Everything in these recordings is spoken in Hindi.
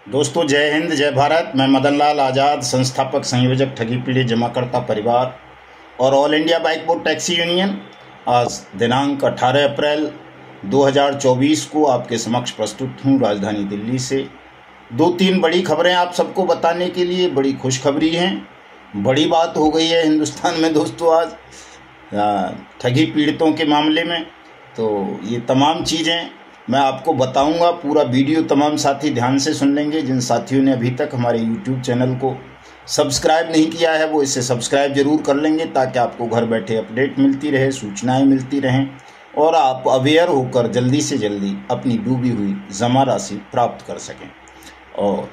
दोस्तों, जय हिंद, जय भारत। मैं मदन लाल आज़ाद, संस्थापक संयोजक ठगी पीड़ित जमाकर्ता परिवार और all India bike board taxi union, आज दिनांक 18 अप्रैल 2024 को आपके समक्ष प्रस्तुत हूँ राजधानी दिल्ली से। 2-3 बड़ी खबरें आप सबको बताने के लिए। बड़ी खुशखबरी हैं, बड़ी बात हो गई है हिंदुस्तान में दोस्तों आज ठगी पीड़ितों के मामले में। तो ये तमाम चीज़ें मैं आपको बताऊंगा। पूरा वीडियो तमाम साथी ध्यान से सुन लेंगे। जिन साथियों ने अभी तक हमारे YouTube चैनल को सब्सक्राइब नहीं किया है वो इसे सब्सक्राइब जरूर कर लेंगे, ताकि आपको घर बैठे अपडेट मिलती रहे, सूचनाएं मिलती रहें और आप अवेयर होकर जल्दी से जल्दी अपनी डूबी हुई जमा राशि प्राप्त कर सकें। और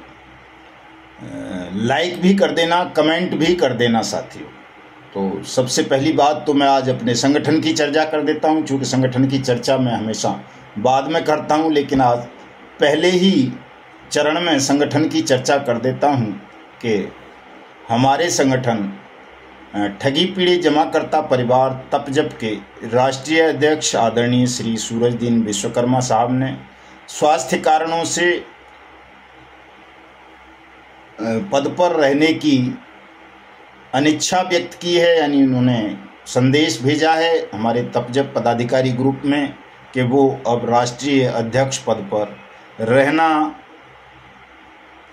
लाइक भी कर देना, कमेंट भी कर देना साथियों। तो सबसे पहली बात तो मैं आज अपने संगठन की चर्चा कर देता हूं। चूँकि संगठन की चर्चा मैं हमेशा बाद में करता हूं, लेकिन आज पहले ही चरण में संगठन की चर्चा कर देता हूं कि हमारे संगठन ठगी पीड़ित जमाकर्ता परिवार तपजप के राष्ट्रीय अध्यक्ष आदरणीय श्री सूरजदीन विश्वकर्मा साहब ने स्वास्थ्य कारणों से पद पर रहने की अनिच्छा व्यक्त की है। यानी उन्होंने संदेश भेजा है हमारे तपजप पदाधिकारी ग्रुप में कि वो अब राष्ट्रीय अध्यक्ष पद पर रहना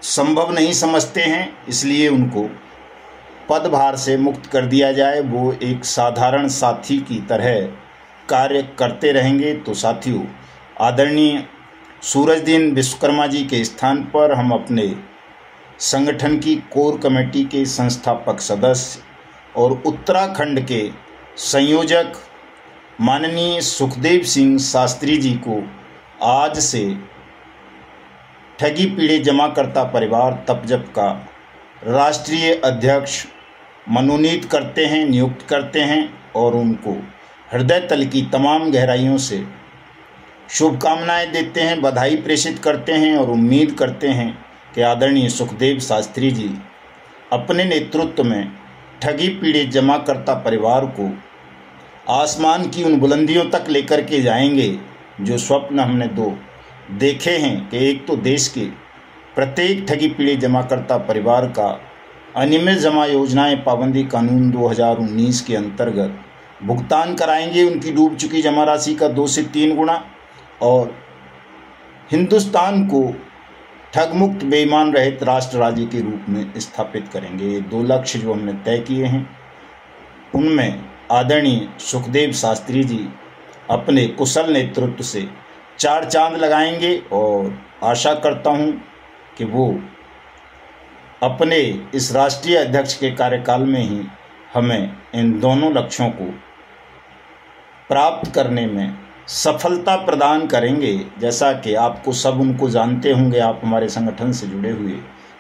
संभव नहीं समझते हैं, इसलिए उनको पदभार से मुक्त कर दिया जाए। वो एक साधारण साथी की तरह कार्य करते रहेंगे। तो साथियों, आदरणीय सूरजदीन विश्वकर्मा जी के स्थान पर हम अपने संगठन की कोर कमेटी के संस्थापक सदस्य और उत्तराखंड के संयोजक माननीय सुखदेव सिंह शास्त्री जी को आज से ठगी पीड़ित जमाकर्ता परिवार तपजप का राष्ट्रीय अध्यक्ष मनोनीत करते हैं, नियुक्त करते हैं और उनको हृदय तल की तमाम गहराइयों से शुभकामनाएं देते हैं, बधाई प्रेषित करते हैं और उम्मीद करते हैं कि आदरणीय सुखदेव शास्त्री जी अपने नेतृत्व में ठगी पीड़ित जमाकर्ता परिवार को आसमान की उन बुलंदियों तक लेकर के जाएंगे जो स्वप्न हमने दो देखे हैं कि एक तो देश के प्रत्येक ठगी पीड़ित जमाकर्ता परिवार का अनियमित जमा योजनाएं पाबंदी कानून 2019 के अंतर्गत भुगतान कराएंगे उनकी डूब चुकी जमा राशि का 2 से 3 गुना, और हिंदुस्तान को ठगमुक्त बेईमान रहित राष्ट्र राज्य के रूप में स्थापित करेंगे। ये 2 लक्ष्य जो हमने तय किए हैं, उनमें आदरणीय सुखदेव शास्त्री जी अपने कुशल नेतृत्व से 4 चांद लगाएंगे और आशा करता हूं कि वो अपने इस राष्ट्रीय अध्यक्ष के कार्यकाल में ही हमें इन दोनों लक्ष्यों को प्राप्त करने में सफलता प्रदान करेंगे। जैसा कि आपको सब उनको जानते होंगे, आप हमारे संगठन से जुड़े हुए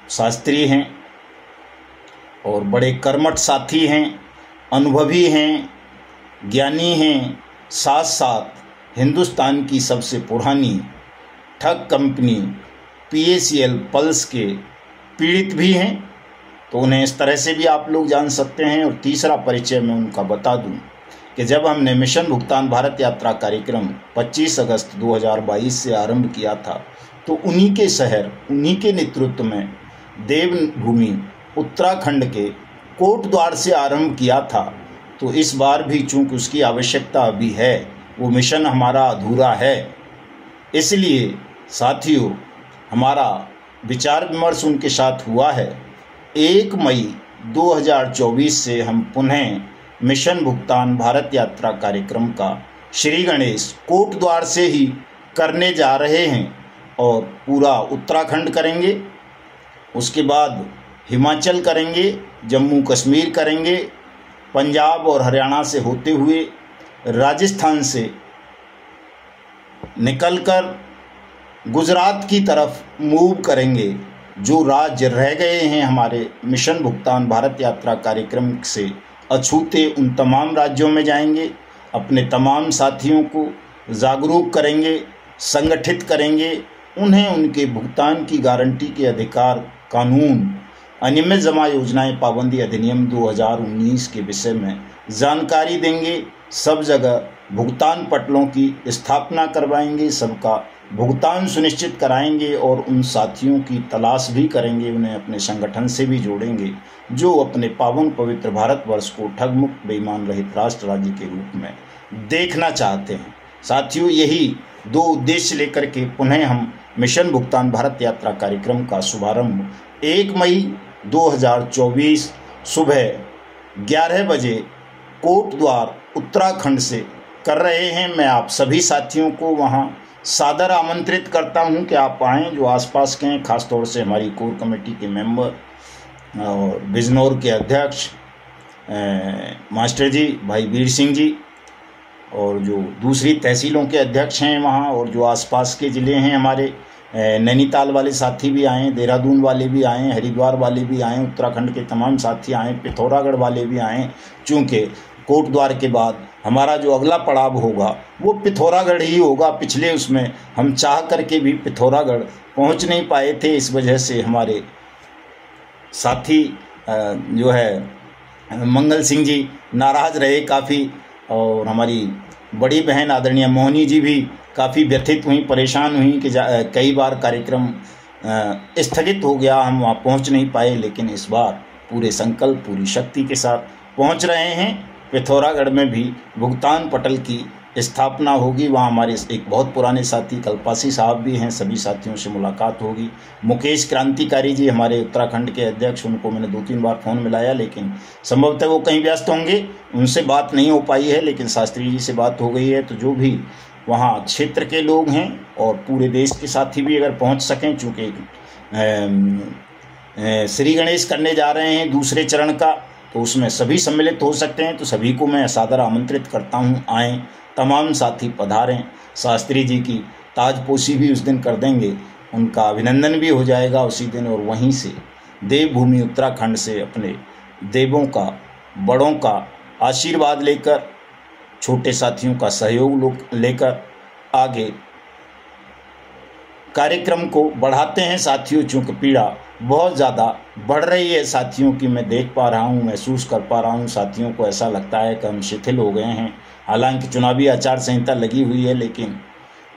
शास्त्री हैं और बड़े कर्मठ साथी हैं, अनुभवी हैं, ज्ञानी हैं, साथ साथ हिंदुस्तान की सबसे पुरानी ठग कंपनी PACL पल्स के पीड़ित भी हैं। तो उन्हें इस तरह से भी आप लोग जान सकते हैं। और तीसरा परिचय मैं उनका बता दूं कि जब हमने मिशन भुगतान भारत यात्रा कार्यक्रम 25 अगस्त 2022 से आरंभ किया था, तो उन्हीं के शहर, उन्हीं के नेतृत्व में देवभूमि उत्तराखंड के कोटद्वार से आरंभ किया था। तो इस बार भी चूंकि उसकी आवश्यकता अभी है, वो मिशन हमारा अधूरा है, इसलिए साथियों हमारा विचार विमर्श उनके साथ हुआ है। 1 मई 2024 से हम पुनः मिशन भुगतान भारत यात्रा कार्यक्रम का श्री गणेश कोटद्वार से ही करने जा रहे हैं और पूरा उत्तराखंड करेंगे, उसके बाद हिमाचल करेंगे, जम्मू कश्मीर करेंगे, पंजाब और हरियाणा से होते हुए राजस्थान से निकलकर गुजरात की तरफ मूव करेंगे। जो राज्य रह गए हैं हमारे मिशन भुगतान भारत यात्रा कार्यक्रम से अछूते, उन तमाम राज्यों में जाएंगे, अपने तमाम साथियों को जागरूक करेंगे, संगठित करेंगे, उन्हें उनके भुगतान की गारंटी के अधिकार कानून अनियमित जमा योजनाएं पाबंदी अधिनियम 2019 के विषय में जानकारी देंगे। सब जगह भुगतान पटलों की स्थापना करवाएंगे, सबका भुगतान सुनिश्चित कराएंगे और उन साथियों की तलाश भी करेंगे, उन्हें अपने संगठन से भी जोड़ेंगे जो अपने पावन पवित्र भारतवर्ष को ठगमुक्त बेईमान रहित राष्ट्र राज्य के रूप में देखना चाहते हैं। साथियों, यही 2 उद्देश्य लेकर के पुनः हम मिशन भुगतान भारत यात्रा कार्यक्रम का शुभारंभ 1 मई 2024 सुबह 11 बजे कोटद्वार उत्तराखंड से कर रहे हैं। मैं आप सभी साथियों को वहां सादर आमंत्रित करता हूं कि आप आएँ, जो आसपास के हैं, खासतौर से हमारी कोर कमेटी के मेंबर और बिजनौर के अध्यक्ष मास्टर जी भाई वीर सिंह जी, और जो दूसरी तहसीलों के अध्यक्ष हैं वहाँ, और जो आसपास के ज़िले हैं हमारे, नैनीताल वाले साथी भी आए, देहरादून वाले भी आए, हरिद्वार वाले भी आए, उत्तराखंड के तमाम साथी आए, पिथौरागढ़ वाले भी आए। चूँकि कोटद्वार के बाद हमारा जो अगला पड़ाव होगा वो पिथौरागढ़ ही होगा। पिछले उसमें हम चाह करके भी पिथौरागढ़ पहुंच नहीं पाए थे, इस वजह से हमारे साथी जो है मंगल सिंह जी नाराज़ रहे काफ़ी, और हमारी बड़ी बहन आदरणीय मोहनी जी भी काफ़ी व्यथित हुई, परेशान हुई कि कई बार कार्यक्रम स्थगित हो गया, हम वहाँ पहुँच नहीं पाए। लेकिन इस बार पूरे संकल्प, पूरी शक्ति के साथ पहुँच रहे हैं। पिथौरागढ़ में भी भुगतान पटल की स्थापना होगी, वहाँ हमारे एक बहुत पुराने साथी कल्पासी साहब भी हैं, सभी साथियों से मुलाकात होगी। मुकेश क्रांतिकारी जी हमारे उत्तराखंड के अध्यक्ष, उनको मैंने 2-3 बार फ़ोन मिलाया, लेकिन संभवतः वो कहीं व्यस्त होंगे, उनसे बात नहीं हो पाई है, लेकिन शास्त्री जी से बात हो गई है। तो जो भी वहाँ क्षेत्र के लोग हैं और पूरे देश के साथी भी अगर पहुँच सकें, चूँकि श्री गणेश करने जा रहे हैं दूसरे चरण का, तो उसमें सभी सम्मिलित हो सकते हैं। तो सभी को मैं सादर आमंत्रित करता हूँ, आएँ, तमाम साथी पधारें। शास्त्री जी की ताजपोशी भी उस दिन कर देंगे, उनका अभिनंदन भी हो जाएगा उसी दिन, और वहीं से देवभूमि उत्तराखंड से अपने देवों का, बड़ों का आशीर्वाद लेकर, छोटे साथियों का सहयोग लेकर आगे कार्यक्रम को बढ़ाते हैं। साथियों, चूँकि पीड़ा बहुत ज़्यादा बढ़ रही है साथियों की, मैं देख पा रहा हूँ, महसूस कर पा रहा हूँ। साथियों को ऐसा लगता है कि हम शिथिल हो गए हैं। हालांकि चुनावी आचार संहिता लगी हुई है, लेकिन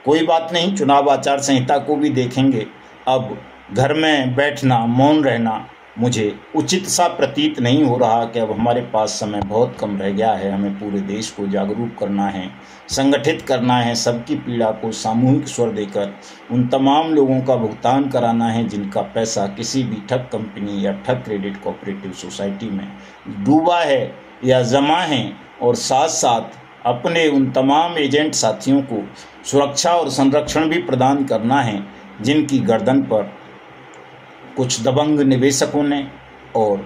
कोई बात नहीं, चुनाव आचार संहिता को भी देखेंगे। अब घर में बैठना, मौन रहना मुझे उचित सा प्रतीत नहीं हो रहा कि अब हमारे पास समय बहुत कम रह गया है। हमें पूरे देश को जागरूक करना है, संगठित करना है, सबकी पीड़ा को सामूहिक स्वर देकर उन तमाम लोगों का भुगतान कराना है जिनका पैसा किसी भी ठग कंपनी या ठग क्रेडिट कोऑपरेटिव सोसाइटी में डूबा है या जमा है, और साथ साथ अपने उन तमाम एजेंट साथियों को सुरक्षा और संरक्षण भी प्रदान करना है जिनकी गर्दन पर कुछ दबंग निवेशकों ने और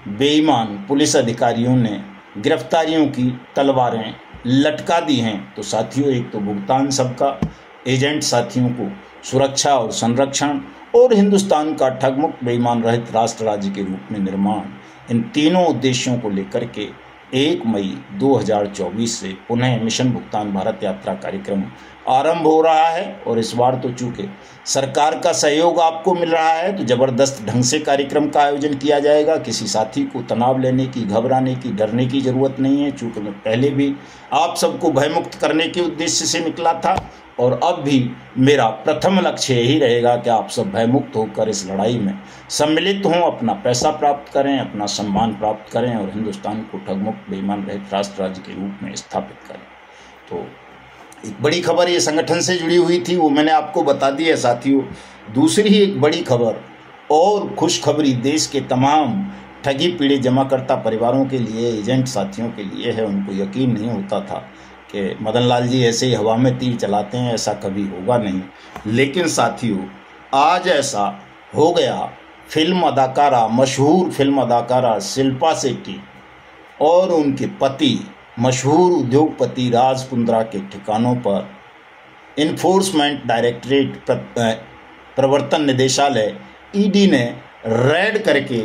बेईमान पुलिस अधिकारियों ने गिरफ्तारियों की तलवारें लटका दी हैं। तो साथियों, एक तो भुगतान सबका, एजेंट साथियों को सुरक्षा और संरक्षण, और हिंदुस्तान का ठगमुक्त बेईमान रहित राष्ट्र राज्य के रूप में निर्माण, इन तीनों उद्देश्यों को लेकर के 1 मई 2024 से पुनः मिशन भुगतान भारत यात्रा कार्यक्रम आरंभ हो रहा है। और इस बार तो चूँकि सरकार का सहयोग आपको मिल रहा है, तो ज़बरदस्त ढंग से कार्यक्रम का आयोजन किया जाएगा। किसी साथी को तनाव लेने की, घबराने की, डरने की ज़रूरत नहीं है। चूँकि मैं पहले भी आप सबको भयमुक्त करने के उद्देश्य से निकला था, और अब भी मेरा प्रथम लक्ष्य यही रहेगा कि आप सब भयमुक्त होकर इस लड़ाई में सम्मिलित हों, अपना पैसा प्राप्त करें, अपना सम्मान प्राप्त करें, और हिंदुस्तान को ठगमुक्त बेईमान रहित राष्ट्र राज्य के रूप में स्थापित करें। तो एक बड़ी खबर ये संगठन से जुड़ी हुई थी, वो मैंने आपको बता दी है साथियों। दूसरी एक बड़ी खबर और खुशखबरी देश के तमाम ठगी पीड़ित जमाकर्ता परिवारों के लिए, एजेंट साथियों के लिए है। उनको यकीन नहीं होता था कि मदन लाल जी ऐसे ही हवा में तीर चलाते हैं, ऐसा कभी होगा नहीं। लेकिन साथियों, आज ऐसा हो गया। फिल्म अदाकारा, मशहूर फिल्म अदाकारा शिल्पा शेट्टी और उनके पति मशहूर उद्योगपति राज कुंद्रा के ठिकानों पर इन्फोर्समेंट डायरेक्टरेट प्रवर्तन निदेशालय ईडी ने रेड करके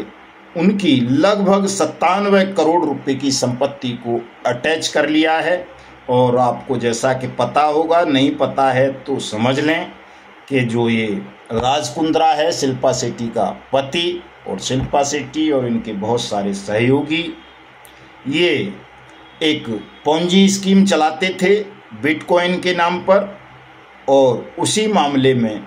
उनकी लगभग 97 करोड़ रुपए की संपत्ति को अटैच कर लिया है। और आपको जैसा कि पता होगा, नहीं पता है तो समझ लें कि जो ये राज कुंद्रा है, शिल्पा शेट्टी का पति, और शिल्पा शेट्टी और इनके बहुत सारे सहयोगी, ये एक पोंजी स्कीम चलाते थे बिटकॉइन के नाम पर, और उसी मामले में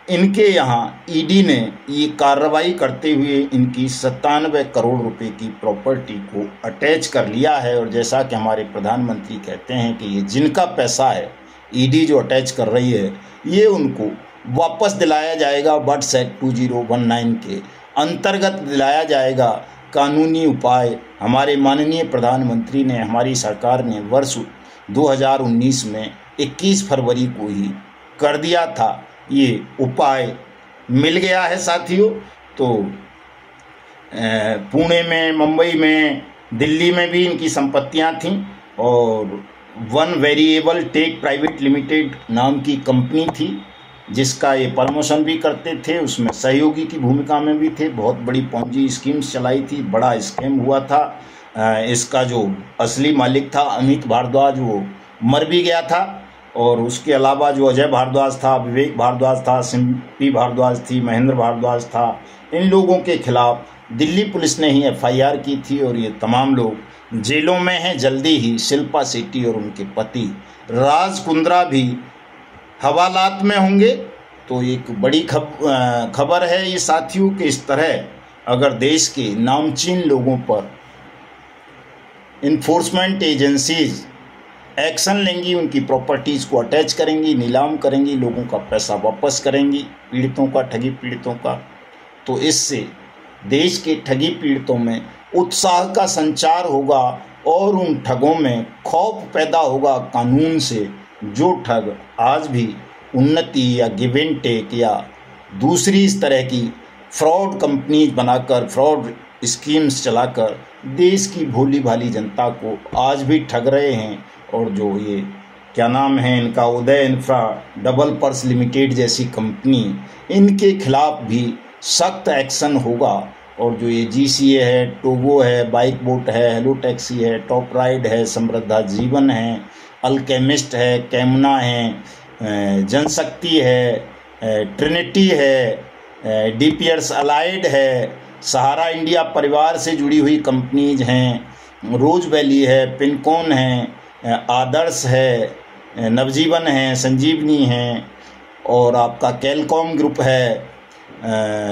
इनके यहाँ ईडी ने ये कार्रवाई करते हुए इनकी 97 करोड़ रुपए की प्रॉपर्टी को अटैच कर लिया है। और जैसा कि हमारे प्रधानमंत्री कहते हैं कि ये जिनका पैसा है, ईडी जो अटैच कर रही है, ये उनको वापस दिलाया जाएगा। बर्ड्स एक्ट 2019 के अंतर्गत दिलाया जाएगा। कानूनी उपाय हमारे माननीय प्रधानमंत्री ने, हमारी सरकार ने वर्ष 2019 में 21 फरवरी को ही कर दिया था। ये उपाय मिल गया है साथियों। तो पुणे में, मुंबई में, दिल्ली में भी इनकी संपत्तियां थीं और one variable tech private limited नाम की कंपनी थी जिसका ये प्रमोशन भी करते थे, उसमें सहयोगी की भूमिका में भी थे। बहुत बड़ी पॉन्जी स्कीम्स चलाई थी, बड़ा स्कैम हुआ था। इसका जो असली मालिक था अमित भारद्वाज, वो मर भी गया था। और उसके अलावा जो अजय भारद्वाज था, विवेक भारद्वाज था, सिम्पी भारद्वाज थी, महेंद्र भारद्वाज था, इन लोगों के खिलाफ दिल्ली पुलिस ने ही एफआईआर की थी और ये तमाम लोग जेलों में हैं। जल्दी ही शिल्पा शेट्टी और उनके पति राज कुंद्रा भी हवालात में होंगे। तो एक बड़ी खबर है ये साथियों कि इस तरह अगर देश के नामचीन लोगों पर इन्फोर्समेंट एजेंसीज एक्शन लेंगी, उनकी प्रॉपर्टीज़ को अटैच करेंगी, नीलाम करेंगी, लोगों का पैसा वापस करेंगी, पीड़ितों का, ठगी पीड़ितों का, तो इससे देश के ठगी पीड़ितों में उत्साह का संचार होगा और उन ठगों में खौफ पैदा होगा कानून से। जो ठग आज भी उन्नति या गिव एंड टेक या दूसरी इस तरह की फ्रॉड कंपनीज बनाकर, फ्रॉड स्कीम्स चलाकर देश की भोली भाली जनता को आज भी ठग रहे हैं। और जो ये क्या नाम है इनका, उदय इंफ्रा डबल पर्स लिमिटेड जैसी कंपनी, इनके खिलाफ भी सख्त एक्शन होगा। और जो ये जीसीए है, टोगो है, बाइक बोट है, हेलो टैक्सी है, टॉप राइड है, समृद्धा जीवन है, अल्केमिस्ट है, कैमना है, जनशक्ति है, ट्रिनिटी है, डीपीएस अलाइड है, सहारा इंडिया परिवार से जुड़ी हुई कंपनीज हैं, रोज वैली है, पिनकॉन है, आदर्श है, नवजीवन है, संजीवनी है, और आपका कैलकॉम ग्रुप है,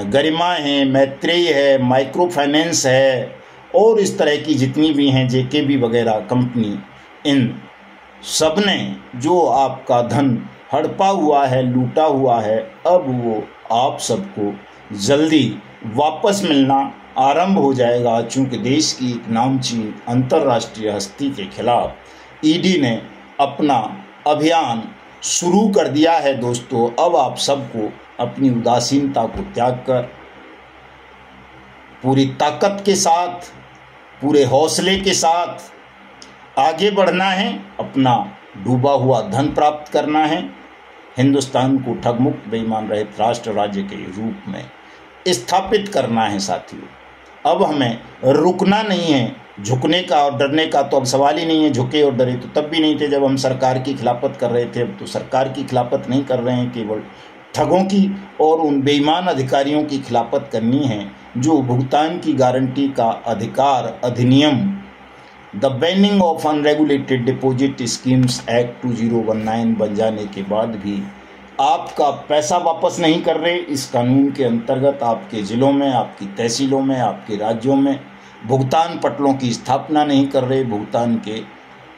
गरिमा है, मैत्रेयी है, माइक्रो फाइनेंस है, और इस तरह की जितनी भी हैं जेकेबी वगैरह कंपनी, इन सब ने जो आपका धन हड़पा हुआ है, लूटा हुआ है, अब वो आप सबको जल्दी वापस मिलना आरंभ हो जाएगा। चूँकि देश की एक नामचीन अंतर्राष्ट्रीय हस्ती के खिलाफ ईडी ने अपना अभियान शुरू कर दिया है। दोस्तों, अब आप सबको अपनी उदासीनता को त्याग कर पूरी ताकत के साथ, पूरे हौसले के साथ आगे बढ़ना है, अपना डूबा हुआ धन प्राप्त करना है, हिंदुस्तान को ठगमुक्त बेईमान रहित राष्ट्र राज्य के रूप में स्थापित करना है। साथियों, अब हमें रुकना नहीं है, झुकने का और डरने का तो अब सवाल ही नहीं है। झुके और डरे तो तब भी नहीं थे जब हम सरकार की खिलाफत कर रहे थे। अब तो सरकार की खिलाफत नहीं कर रहे हैं, केवल ठगों की और उन बेईमान अधिकारियों की खिलाफत करनी है जो भुगतान की गारंटी का अधिकार अधिनियम the banning of unregulated deposit schemes act 2019 बन जाने के बाद भी आपका पैसा वापस नहीं कर रहे। इस कानून के अंतर्गत आपके ज़िलों में, आपकी तहसीलों में, आपके राज्यों में भुगतान पटलों की स्थापना नहीं कर रहे, भुगतान के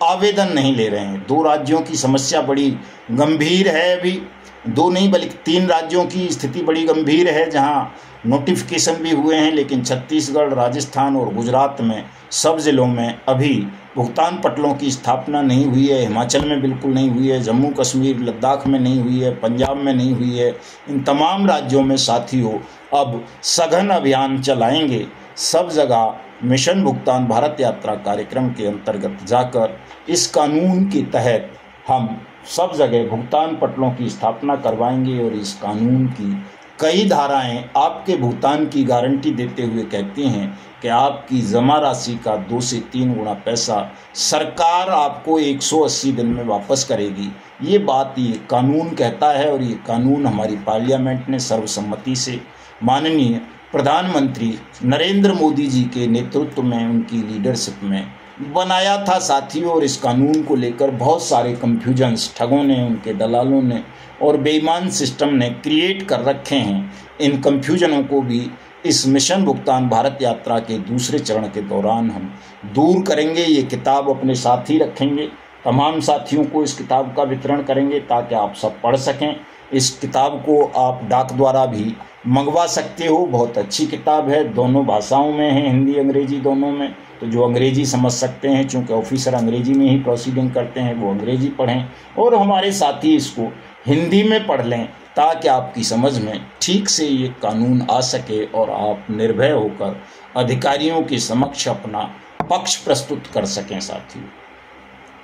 आवेदन नहीं ले रहे हैं। 2 राज्यों की समस्या बड़ी गंभीर है। अभी 2 नहीं बल्कि 3 राज्यों की स्थिति बड़ी गंभीर है जहां नोटिफिकेशन भी हुए हैं, लेकिन छत्तीसगढ़, राजस्थान और गुजरात में सब ज़िलों में अभी भुगतान पटलों की स्थापना नहीं हुई है। हिमाचल में बिल्कुल नहीं हुई है, जम्मू कश्मीर, लद्दाख में नहीं हुई है, पंजाब में नहीं हुई है। इन तमाम राज्यों में साथियों अब सघन अभियान चलाएंगे। सब जगह मिशन भुगतान भारत यात्रा कार्यक्रम के अंतर्गत जाकर इस कानून के तहत हम सब जगह भुगतान पटलों की स्थापना करवाएंगे। और इस कानून की कई धाराएं आपके भुगतान की गारंटी देते हुए कहती हैं कि आपकी जमा राशि का 2 से 3 गुना पैसा सरकार आपको 180 दिन में वापस करेगी। ये बात ये कानून कहता है और ये कानून हमारी पार्लियामेंट ने सर्वसम्मति से माननीय प्रधानमंत्री नरेंद्र मोदी जी के नेतृत्व में, उनकी लीडरशिप में बनाया था साथियों, और इस कानून को लेकर बहुत सारे कंफ्यूजन्स ठगों ने, उनके दलालों ने और बेईमान सिस्टम ने क्रिएट कर रखे हैं। इन कंफ्यूजनों को भी इस मिशन भुगतान भारत यात्रा के दूसरे चरण के दौरान हम दूर करेंगे। ये किताब अपने साथ ही रखेंगे, तमाम साथियों को इस किताब का वितरण करेंगे ताकि आप सब पढ़ सकें। इस किताब को आप डाक द्वारा भी मंगवा सकते हो। बहुत अच्छी किताब है, दोनों भाषाओं में है, हिंदी अंग्रेजी दोनों में। तो जो अंग्रेजी समझ सकते हैं, चूँकि ऑफिसर अंग्रेजी में ही प्रोसीडिंग करते हैं, वो अंग्रेजी पढ़ें, और हमारे साथी इसको हिंदी में पढ़ लें ताकि आपकी समझ में ठीक से ये कानून आ सके और आप निर्भय होकर अधिकारियों के समक्ष अपना पक्ष प्रस्तुत कर सकें साथियों।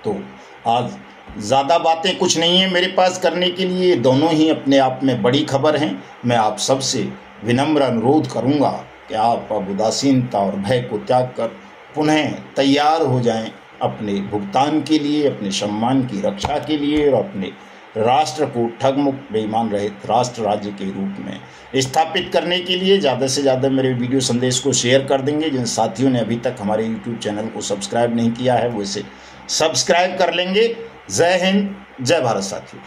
तो आज ज़्यादा बातें कुछ नहीं है मेरे पास करने के लिए, दोनों ही अपने आप में बड़ी खबर हैं। मैं आप सबसे विनम्र अनुरोध करूंगा कि आप अब उदासीनता और भय को त्याग कर पुनः तैयार हो जाएं अपने भुगतान के लिए, अपने सम्मान की रक्षा के लिए, और अपने राष्ट्र को ठगमुक्त बेईमान रहित राष्ट्र राज्य के रूप में स्थापित करने के लिए। ज़्यादा से ज़्यादा मेरे वीडियो संदेश को शेयर कर देंगे। जिन साथियों ने अभी तक हमारे YouTube चैनल को सब्सक्राइब नहीं किया है वो इसे सब्सक्राइब कर लेंगे। जय हिंद, जय भारत साथियों।